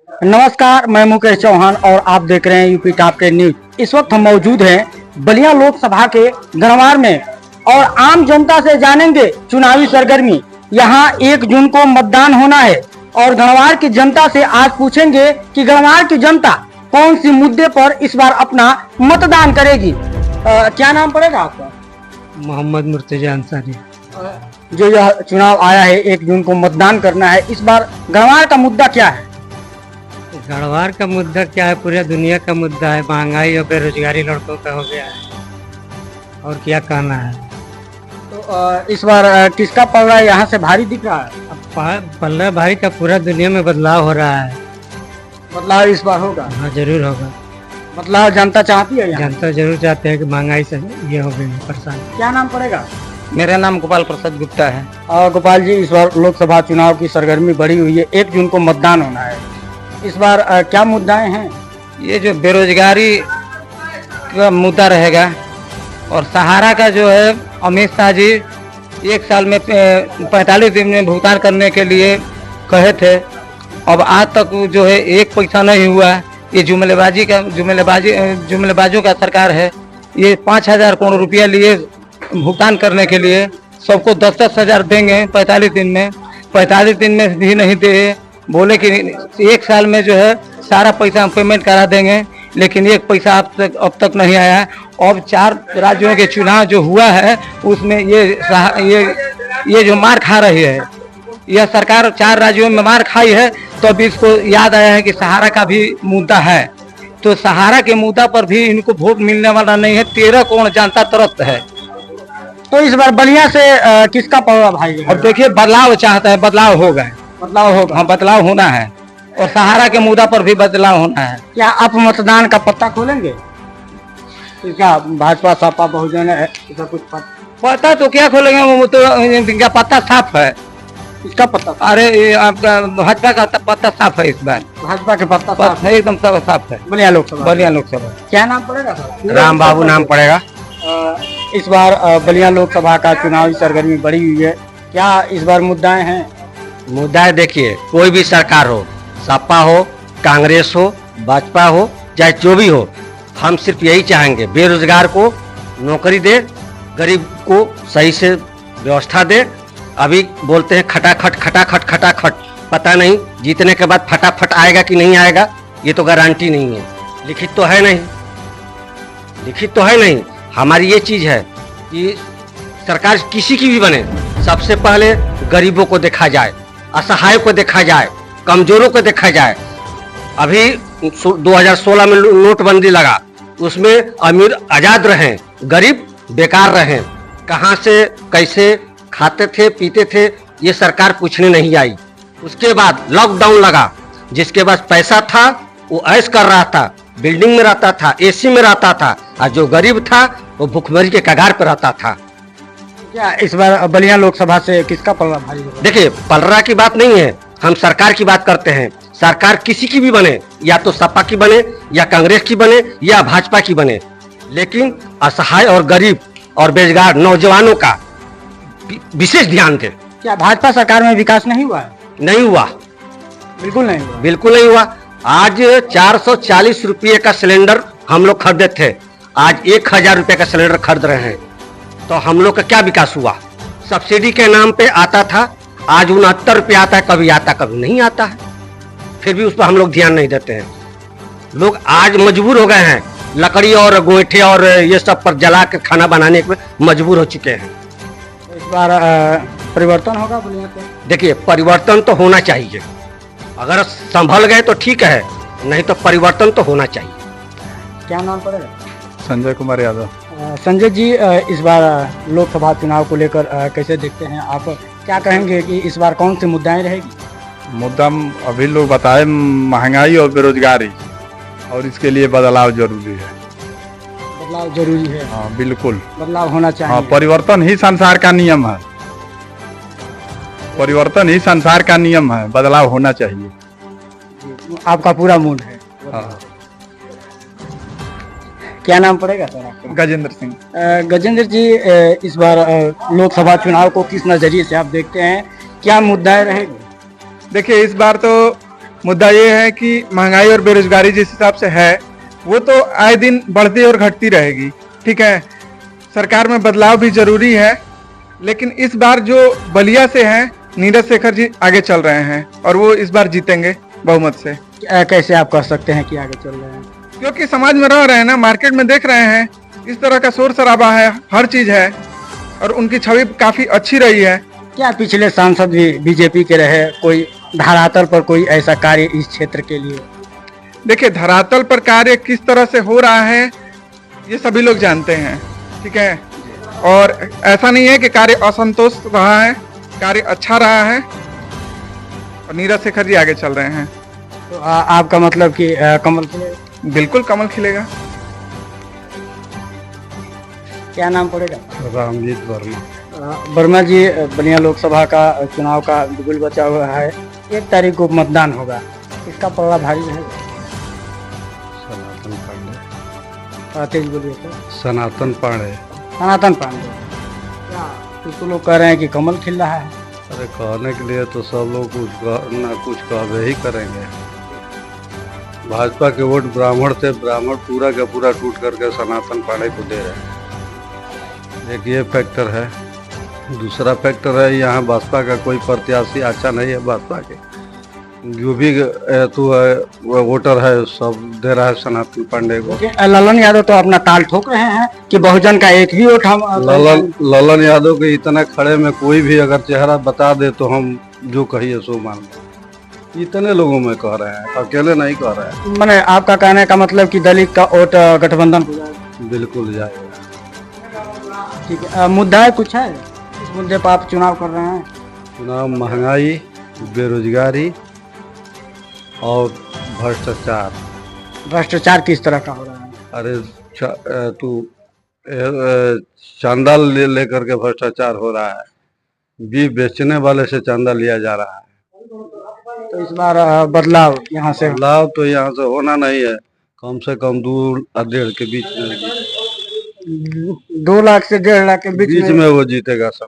नमस्कार, मैं मुकेश चौहान और आप देख रहे हैं यूपी टॉप 10 न्यूज। इस वक्त हम मौजूद हैं बलिया लोकसभा के गढ़वार में और आम जनता से जानेंगे चुनावी सरगर्मी। यहाँ 1 जून को मतदान होना है और गढ़वार की जनता से आज पूछेंगे कि गढ़वार की जनता कौन सी मुद्दे पर इस बार अपना मतदान करेगी। क्या नाम पड़ेगा आपका? मोहम्मद मुर्तजा अंसारी। जो यह चुनाव आया है 1 जून को मतदान करना है, इस बार गढ़वार का मुद्दा क्या है? गढ़वार का मुद्दा क्या है? पूरी दुनिया का मुद्दा है। महंगाई और बेरोजगारी लड़कों का हो गया है, और क्या कहना है। तो इस बार किसका पलड़ा यहाँ से भारी दिख रहा है? अब पल्ला भाई का पूरा दुनिया में बदलाव हो रहा है। बदलाव इस बार होगा? हाँ, जरूर होगा। बदलाव जनता चाहती है यहाँ? जनता जरूर चाहते हैं कि महंगाई से ये हो गई परेशान। क्या नाम पड़ेगा? मेरा नाम गोपाल प्रसाद गुप्ता है। गोपाल जी, इस बार लोकसभा चुनाव की सरगर्मी बढ़ी हुई है, 1 जून को मतदान होना है। इस बार क्या मुद्दाएं हैं? ये जो बेरोजगारी का मुद्दा रहेगा, और सहारा का जो है अमित शाह जी 1 साल में 45 दिन में भुगतान करने के लिए कहे थे, अब आज तक जो है 1 पैसा नहीं हुआ। ये जुमलेबाजों का सरकार है। ये 5,000 करोड़ रुपया लिए भुगतान करने के लिए, सबको 10-10 हजार देंगे 45 दिन में। 45 दिन में भी नहीं दे, बोले कि 1 साल में जो है सारा पैसा हम पेमेंट करा देंगे, लेकिन 1 पैसा अब तक नहीं आया। अब 4 राज्यों के चुनाव जो हुआ है उसमें ये जो मार खा रही है, यह सरकार 4 राज्यों में मार खाई है, तो अभी इसको याद आया है कि सहारा का भी मुद्दा है। तो सहारा के मुद्दा पर भी इनको वोट मिलने वाला नहीं है। 13 करोड़ जनता त्रस्त है। तो इस बार बलिया से किसका पलड़ा भाई? अब देखिए, बदलाव चाहता है, बदलाव होगा। बदलाव होगा? हाँ, बदलाव होना है, और सहारा के मुद्दा पर भी बदलाव होना है। क्या आप मतदान का पत्ता खोलेंगे? इसका भाजपा सपा बहुजन है, इसका कुछ पता तो क्या खोलेंगे, वो तो इनका पत्ता साफ है। इसका पत्ता? अरे ये आपका भाजपा का पत्ता साफ है। इस बार भाजपा के पत्ता साफ है, एकदम साफ है। बलिया लोकसभा। क्या नाम पड़ेगा सर? राम बाबू नाम पड़ेगा। इस बार बलिया लोकसभा का चुनावी सरगर्मी बढ़ी हुई है, क्या इस बार मुद्दाएं हैं? मुद्दा है, देखिए, कोई भी सरकार हो, सपा हो, कांग्रेस हो, भाजपा हो, चाहे जो भी हो, हम सिर्फ यही चाहेंगे बेरोजगार को नौकरी दे, गरीब को सही से व्यवस्था दे। अभी बोलते हैं खटाखट खटाखट खटाखट, पता नहीं जीतने के बाद फटाफट आएगा कि नहीं आएगा, ये तो गारंटी नहीं है। लिखित तो है नहीं। हमारी ये चीज है कि सरकार किसी की भी बने, सबसे पहले गरीबों को देखा जाए, असहाय को देखा जाए, कमजोरों को देखा जाए। अभी 2016 में नोटबंदी लगा, उसमें अमीर आजाद रहे, गरीब बेकार रहे। कहाँ से कैसे खाते थे पीते थे, ये सरकार पूछने नहीं आई। उसके बाद लॉकडाउन लगा, जिसके पास पैसा था वो ऐश कर रहा था, बिल्डिंग में रहता था, एसी में रहता था, और जो गरीब था वो भुखमरी के कगार पर रहता था। क्या इस बार बलिया लोकसभा से किसका पलड़ा भारी होगा? देखिए, पलड़ा की बात नहीं है, हम सरकार की बात करते हैं। सरकार किसी की भी बने, या तो सपा की बने, या कांग्रेस की बने, या भाजपा की बने, लेकिन असहाय और गरीब और बेरोजगार नौजवानों का विशेष ध्यान दे। क्या भाजपा सरकार में विकास नहीं हुआ है? नहीं हुआ, बिल्कुल नहीं हुआ। बिल्कुल नहीं हुआ। आज 440 रुपये का सिलेंडर हम लोग खरीदे थे, आज 1000 रुपये का सिलेंडर खरीद रहे हैं। तो हम लोग का क्या विकास हुआ? सब्सिडी के नाम पे आता था, आज 69 रुपये आता है, कभी आता कभी नहीं आता है, फिर भी उस पर हम लोग ध्यान नहीं देते हैं। लोग आज मजबूर हो गए हैं, लकड़ी और गोईठे और ये सब पर जला के खाना बनाने के मजबूर हो चुके हैं। इस बार परिवर्तन होगा बलिया पे? देखिए, परिवर्तन तो होना चाहिए, अगर संभल गए तो ठीक है, नहीं तो परिवर्तन तो होना चाहिए। क्या नाम पड़ेगा? संजय कुमार यादव। संजय जी, इस बार लोकसभा चुनाव को लेकर कैसे देखते हैं आप? क्या कहेंगे कि इस बार कौन सी मुद्दाएं रहेगी? मुद्दा अभी लोग बताए महंगाई और बेरोजगारी, और इसके लिए बदलाव जरूरी है। बदलाव जरूरी है? हाँ, बिल्कुल बदलाव होना चाहिए। हाँ, परिवर्तन ही संसार का नियम है। परिवर्तन ही संसार का नियम है, बदलाव होना चाहिए। आपका पूरा मूड है? हाँ। क्या नाम पड़ेगा सर आपका? गजेंद्र सिंह। गजेंद्र जी, इस बार लोकसभा चुनाव को किस नजरिए से आप देखते हैं? क्या मुद्दाएं रहेगी? देखिए, इस बार तो मुद्दा ये है कि महंगाई और बेरोजगारी जिस हिसाब से है वो तो आए दिन बढ़ती और घटती रहेगी। ठीक है, सरकार में बदलाव भी जरूरी है, लेकिन इस बार जो बलिया से हैं नीरज शेखर जी आगे चल रहे हैं और वो इस बार जीतेंगे बहुमत से। कैसे आप कह सकते हैं कि आगे चल रहे हैं? क्योंकि समाज में रह रहे हैं ना, मार्केट में देख रहे हैं इस तरह का शोर शराबा है, हर चीज है और उनकी छवि काफी अच्छी रही है। क्या पिछले सांसद भी बीजेपी के रहे, कोई धरातल पर कोई ऐसा कार्य इस क्षेत्र के लिए? देखिए, धरातल पर कार्य किस तरह से हो रहा है ये सभी लोग जानते हैं। ठीक है, और ऐसा नहीं है कि कार्य असंतोष रहा है, कार्य अच्छा रहा है और नीरज शेखर जी आगे चल रहे हैं। तो आपका मतलब कि कमल खिलेगा? बिल्कुल कमल खिलेगा। क्या नाम पड़ेगा? रामजीत वर्मा। वर्मा जी, बलिया लोकसभा का चुनाव का बिल्कुल बचा हुआ है, 1 तारीख को मतदान होगा, इसका पलड़ा भारी रहेगा? सनातन पांडे। तेज बोलिए सर। सनातन पांडे। सनातन पांडे। क्या कुछ लोग कह रहे हैं कि कमल खिल रहा है? अरे कहने के लिए तो सब लोग कुछ ना कुछ कहवे ही करेंगे। भाजपा के वोट ब्राह्मण थे, ब्राह्मण पूरा का पूरा टूट करके सनातन पांडे को दे रहे हैं। एक ये फैक्टर है। दूसरा फैक्टर है यहाँ बसपा का कोई प्रत्याशी अच्छा नहीं है। बसपा के जो भी तो है वोटर है सब दे रहा है सनातन पांडे को। ललन यादव तो अपना ताल ठोक रहे हैं कि बहुजन का एक भी वोट हम ललन यादव के इतना खड़े में कोई भी अगर चेहरा बता दे तो हम जो कहिए सो मान लें। इतने लोगों में कह रहे हैं, अकेले नहीं कह रहे हैं। मैंने आपका कहने का मतलब कि दलित का वोट गठबंधन हो जाएगा? बिल्कुल जाएगा। ठीक है, मुद्दा है कुछ है इस मुद्दे पर आप चुनाव कर रहे हैं? चुनाव महंगाई, बेरोजगारी और भ्रष्टाचार। भ्रष्टाचार किस तरह का हो रहा है? अरे तू चंदा लेकर के भ्रष्टाचार हो रहा है। बीज बेचने वाले से चंदा लिया जा रहा है। तो इस बार बदलाव यहाँ से? बदलाव तो यहाँ से होना नहीं है, कम से कम 2 और 1.5 के बीच में 2 लाख से 1.5 लाख के बीच में वो जीतेगा सब।